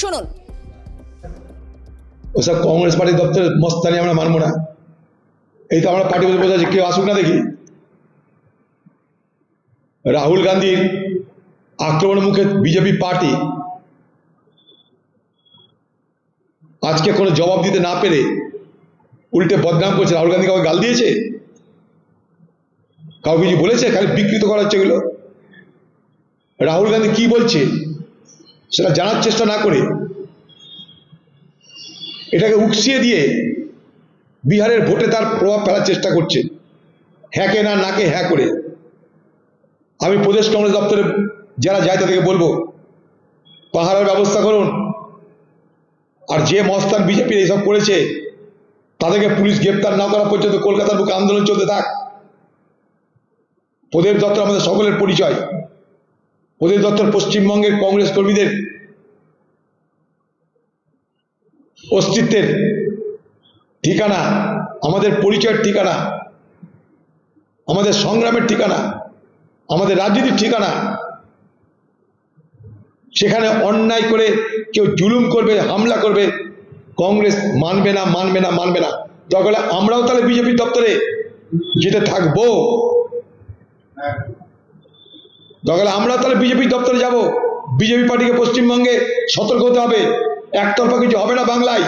শুনুন। ওসব কংগ্রেস পার্টির দপ্তরের মস্তানি আমরা মানবো না। এই তো আমরা পার্টি বসে বসে আছি, কেউ আসুক না দেখি। রাহুল গান্ধীর আক্রমণের মুখে বিজেপি পার্টি আজকে কোনো জবাব দিতে না পেরে উল্টে বদনাম করছে। রাহুল গান্ধী কাউকে গাল দিয়েছে? কাউকে কিছু বলেছে? খালি বিকৃত করা হচ্ছে এগুলো। রাহুল গান্ধী কি বলছে সেটা জানার চেষ্টা না করে এটাকে উকসিয়ে দিয়ে বিহারের ভোটে তার প্রভাব ফেলার চেষ্টা করছে, হ্যাঁকে না নাকে হ্যাঁ করে। আমি প্রদেশ কংগ্রেস দপ্তরে যারা যায় তাদেরকে বলবো, পাহারার ব্যবস্থা করুন। আর যে মস্তান বিজেপির এইসব করেছে তাদেরকে পুলিশ গ্রেপ্তার না করা পর্যন্ত কলকাতার বুকে আন্দোলন চলতে থাক। প্রদেশ দপ্তর আমাদের সকলের পরিচয়। প্রদেশ দপ্তর পশ্চিমবঙ্গের কংগ্রেস কর্মীদের অস্তিত্বের ঠিকানা, আমাদের পরিচয়ের ঠিকানা, আমাদের সংগ্রামের ঠিকানা, আমাদের রাজনীতির ঠিকানা। সেখানে অন্যায় করে কেউ জুলুম করবে, হামলা করবে, কংগ্রেস মানবে না, মানবে না, মানবে না। দরকার হলে আমরাও তাহলে বিজেপি দপ্তরে যেতে থাকবো। দরকার হলে আমরাও তাহলে বিজেপি দপ্তরে যাব। বিজেপি পার্টিকে পশ্চিমবঙ্গে সতর্ক হতে হবে, একতরফা কিছু হবে না বাংলায়।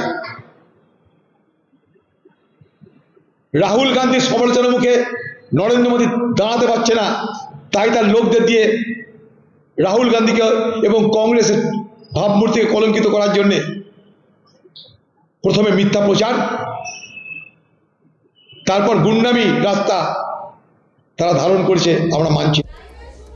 রাহুল গান্ধীর সমালোচনার মুখে নরেন্দ্র মোদী দাঁড়াতে পারছে না, তাই তার লোকদের দিয়ে রাহুল গান্ধীকে এবং কংগ্রেসের ভাবমূর্তিকে কলঙ্কিত করার জন্য প্রথমে মিথ্যা প্রচার, তারপর গুন্ডামি রাস্তা তারা ধারণ করেছে, আমরা মানছি।